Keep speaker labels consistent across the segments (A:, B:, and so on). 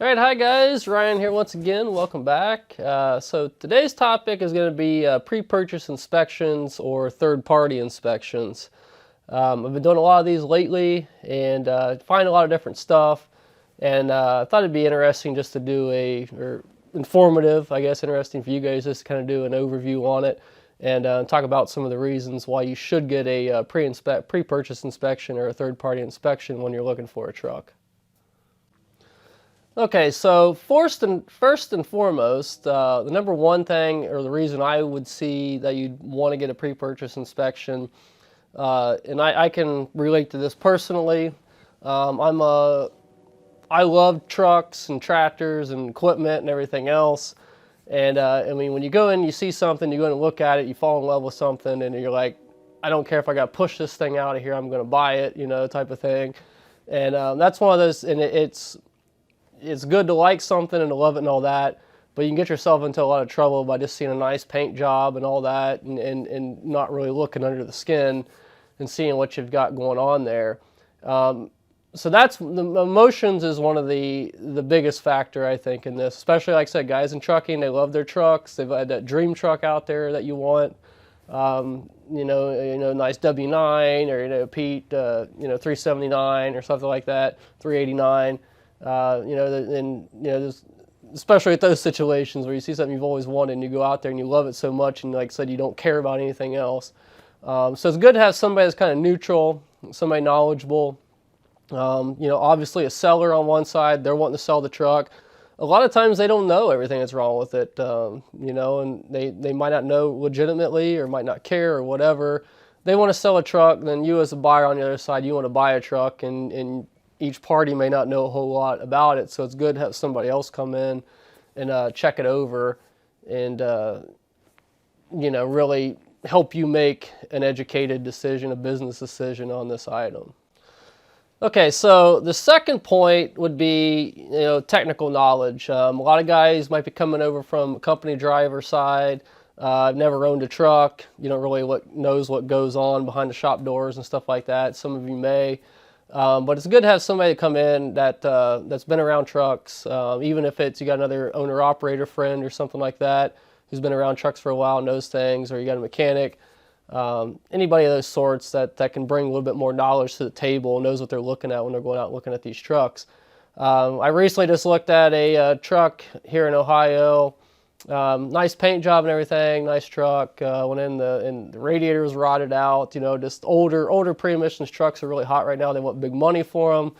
A: All right, hi guys, Ryan here once again. Welcome back. So today's topic is going to be pre-purchase inspections or third-party inspections. I've been doing a lot of these lately and find a lot of different stuff, and I thought it'd be interesting just to do or informative, I guess, interesting for you guys just to kind of do an overview on it and talk about some of the reasons why you should get a pre-purchase inspection or a third-party inspection when you're looking for a truck. Okay, so first and foremost, the number one thing, or the reason I would see that you'd want to get a pre-purchase inspection, and I can relate to this personally. I love trucks and tractors and equipment and everything else. And I mean, when you go in, you see something, you go in and look at it, you fall in love with something, and you're like, I don't care if I got to push this thing out of here, I'm going to buy it, you know, type of thing. And that's one of those, and it's good to like something and to love it and all that, but you can get yourself into a lot of trouble by just seeing a nice paint job and all that and not really looking under the skin and seeing what you've got going on there. So that's, the emotions is one of the biggest factor, I think, in this, especially like I said, guys in trucking, they love their trucks. They've had that dream truck out there that you want, nice W9 or, Pete, 379 or something like that, 389. There's, especially with those situations where you see something you've always wanted and you go out there and you love it so much and like I said, you don't care about anything else. So it's good to have somebody that's kind of neutral, somebody knowledgeable. Obviously a seller on one side, they're wanting to sell the truck. A lot of times they don't know everything that's wrong with it, and they might not know legitimately or might not care or whatever. They want to sell a truck, then you as a buyer on the other side, you want to buy a truck, and each party may not know a whole lot about it, so it's good to have somebody else come in and check it over and really help you make an educated decision, a business decision on this item. Okay, so the second point would be technical knowledge. A lot of guys might be coming over from a company driver side. I've never owned a truck. You don't really knows what goes on behind the shop doors and stuff like that. Some of you may. But it's good to have somebody come in that's been around trucks, even if you got another owner-operator friend or something like that who's been around trucks for a while, knows things, or you got a mechanic, anybody of those sorts that can bring a little bit more knowledge to the table, knows what they're looking at when they're going out looking at these trucks. I recently just looked at a truck here in Ohio. Nice paint job and everything, nice truck. Went in and the radiator was rotted out. Just older pre-emissions trucks are really hot right now. They want big money for them.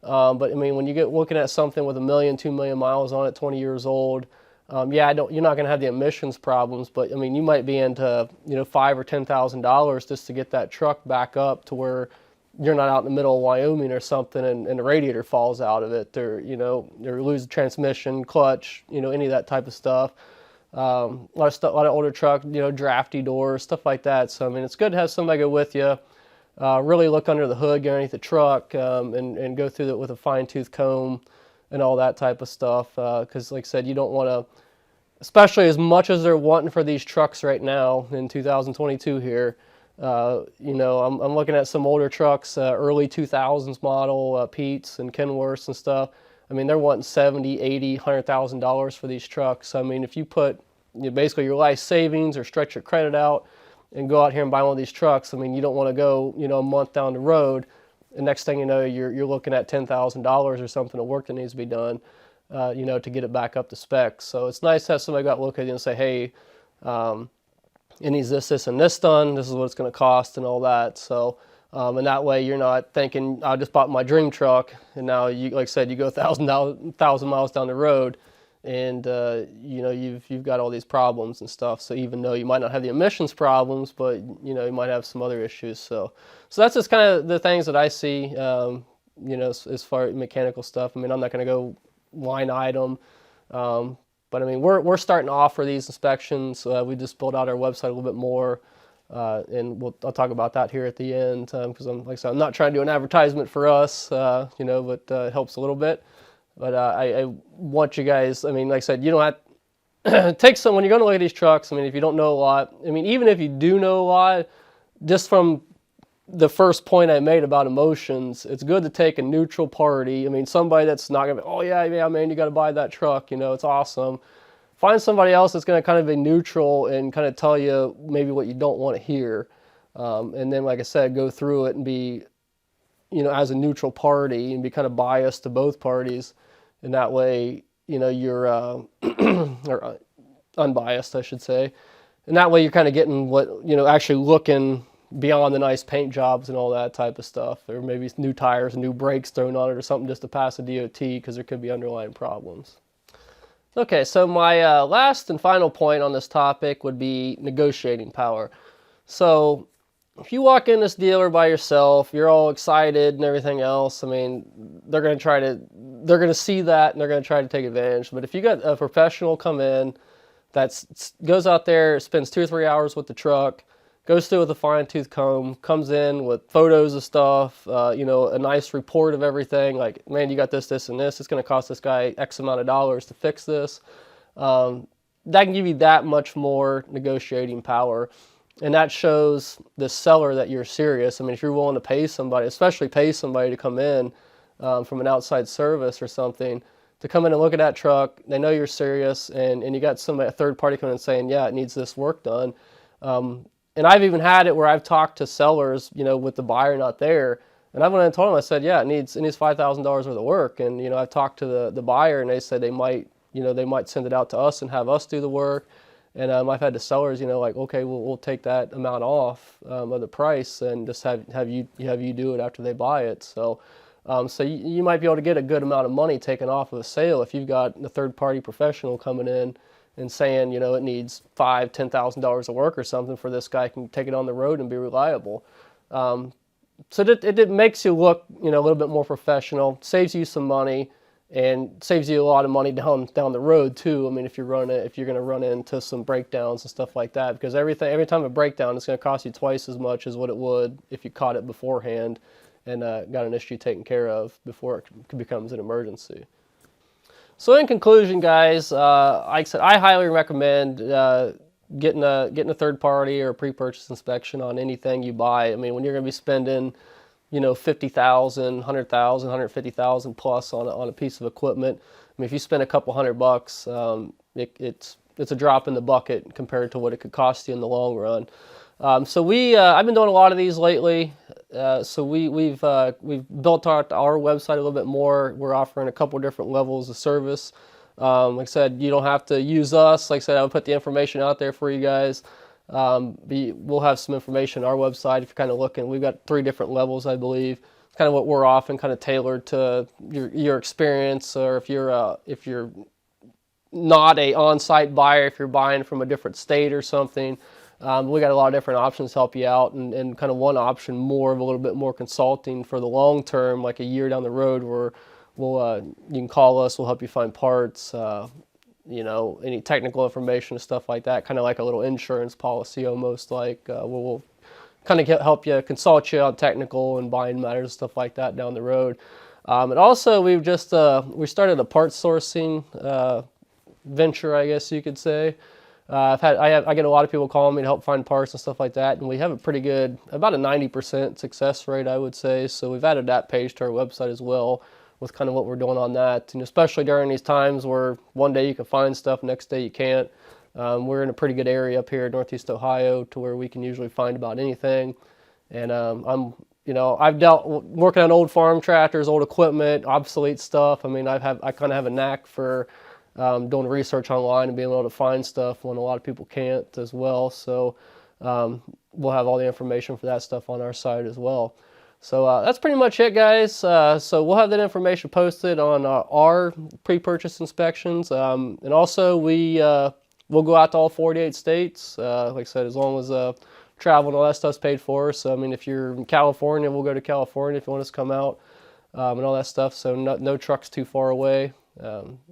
A: But I mean, when you get looking at something with 1 million, 2 million miles on it, 20 years old, you're not going to have the emissions problems. But I mean, you might be into $5,000 or $10,000 just to get that truck back up to where you're not out in the middle of Wyoming or something and the radiator falls out of it, or lose the transmission, clutch, any of that type of stuff. A lot of older truck, drafty doors, stuff like that. So I mean, it's good to have somebody go with you, really look under the hood, get underneath the truck, and go through it with a fine-tooth comb and all that type of stuff. Because like I said, you don't want to, especially as much as they're wanting for these trucks right now in 2022 here. I'm looking at some older trucks, early 2000s model, Pete's and Kenworths and stuff. I mean, they're wanting $70,000, $80,000, $100,000 for these trucks. I mean, if you put basically your life savings or stretch your credit out and go out here and buy one of these trucks, I mean, you don't want to go, a month down the road, and next thing you know, you're looking at $10,000 or something of work that needs to be done, to get it back up to specs. So it's nice to have somebody go out and look at you and say, hey, it needs this, this, and this done. This is what it's going to cost and all that. So, and that way you're not thinking, I just bought my dream truck, and now you, like I said, you go 1,000 miles down the road, and you've got all these problems and stuff. So even though you might not have the emissions problems, but you might have some other issues. So that's just kind of the things that I see. As far as mechanical stuff. I mean, I'm not going to go line item. But I mean, we're starting to offer these inspections. We just built out our website a little bit more, and I'll talk about that here at the end, because like I said, I'm not trying to do an advertisement for us, but it helps a little bit. But I want you guys, I mean, like I said, you don't have take some when you're going to look at these trucks. I mean, if you don't know a lot, I mean, even if you do know a lot, just from the first point I made about emotions, it's good to take a neutral party. I mean, somebody that's not gonna be, oh yeah, yeah, man, you got to buy that truck. You know, it's awesome. Find somebody else that's going to kind of be neutral and kind of tell you maybe what you don't want to hear. And then, like I said, go through it and be, you know, as a neutral party and be kind of biased to both parties. And that way, you know, you're, or unbiased, I should say. And that way you're kind of getting what, you know, actually looking beyond the nice paint jobs and all that type of stuff. Or maybe new tires, new brakes thrown on it or something just to pass a DOT because there could be underlying problems. Okay, so my last and final point on this topic would be negotiating power. So if you walk in this dealer by yourself, you're all excited and everything else, I mean, they're going to see that and they're going to try to take advantage. But if you got a professional come in that goes out there, spends 2 or 3 hours with the truck, goes through with a fine-tooth comb, comes in with photos of stuff, you know, a nice report of everything, like, man, you got this, this, and this. It's going to cost this guy X amount of dollars to fix this. That can give you that much more negotiating power. And that shows the seller that you're serious. I mean, if you're willing to pay somebody, especially pay somebody to come in from an outside service or something, to come in and look at that truck, they know you're serious, and you got somebody, a third party coming in saying, yeah, it needs this work done. And I've even had it where I've talked to sellers, you know, with the buyer not there, and I went and told them, I said, yeah, it needs $5,000 worth of work. And, you know, I've talked to the buyer, and they said they might send it out to us and have us do the work. And I've had the sellers, you know, like, okay, we'll take that amount off of the price and just have you do it after they buy it. So so you might be able to get a good amount of money taken off of a sale if you've got a third party professional coming in and saying, you know, it needs $5,000-$10,000 of work or something for this guy can take it on the road and be reliable. So it makes you look, you know, a little bit more professional, saves you some money, and saves you a lot of money down the road too. I mean, if you're going to run into some breakdowns and stuff like that, because every time a breakdown, it's going to cost you twice as much as what it would if you caught it beforehand and got an issue taken care of before it becomes an emergency. So in conclusion, guys, like I said, I highly recommend getting a third party or a pre-purchase inspection on anything you buy. I mean, when you're going to be spending, you know, $50,000, $100,000, $150,000 plus on a piece of equipment, I mean, if you spend a couple $100, it's a drop in the bucket compared to what it could cost you in the long run. So I've been doing a lot of these lately. So we've built out our website a little bit more. We're offering a couple different levels of service. Like I said, you don't have to use us. Like I said, I'll put the information out there for you guys. We'll have some information on our website if you're kind of looking. We've got 3 different levels, I believe. It's kind of what we're offering, kind of tailored to your experience, or if you're not a on-site buyer, if you're buying from a different state or something. We got a lot of different options to help you out, and kind of one option more of a little bit more consulting for the long term, like a year down the road, where you can call us, we'll help you find parts, you know, any technical information and stuff like that, kind of like a little insurance policy almost, like we'll kind of help you, consult you on technical and buying matters and stuff like that down the road. And also we started a parts sourcing venture, I guess you could say. I get a lot of people calling me to help find parts and stuff like that, and we have a pretty good, about a 90% success rate, I would say. So we've added that page to our website as well, with kind of what we're doing on that. And especially during these times where one day you can find stuff, next day you can't. We're in a pretty good area up here in Northeast Ohio to where we can usually find about anything. And I've dealt working on old farm tractors, old equipment, obsolete stuff. I mean, I kind of have a knack for doing research online and being able to find stuff when a lot of people can't as well. So we'll have all the information for that stuff on our site as well. So that's pretty much it, guys. So we'll have that information posted on our pre-purchase inspections. And also we'll go out to all 48 states. Like I said, as long as travel and all that stuff's paid for. So I mean, if you're in California, we'll go to California if you want us to come out and all that stuff. So no trucks too far away.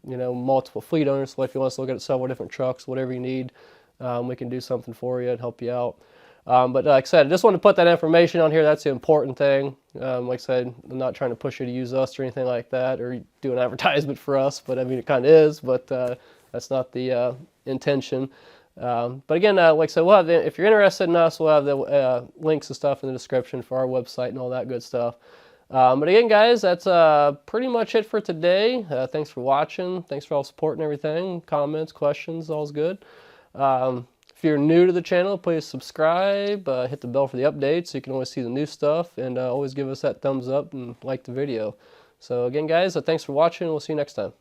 A: Multiple fleet owners. So if you want us to look at several different trucks, whatever you need, we can do something for you and help you out. But like I said, I just wanted to put that information on here. That's the important thing. Like I said, I'm not trying to push you to use us or anything like that, or do an advertisement for us, but I mean, it kind of is, but that's not the intention. But again, like I said, we'll have if you're interested in us, we'll have the links and stuff in the description for our website and all that good stuff. But again, guys, that's pretty much it for today. Thanks for watching. Thanks for all the support and everything. Comments, questions, all's good. If you're new to the channel, please subscribe. Hit the bell for the updates so you can always see the new stuff. And always give us that thumbs up and like the video. So again, guys, thanks for watching. We'll see you next time.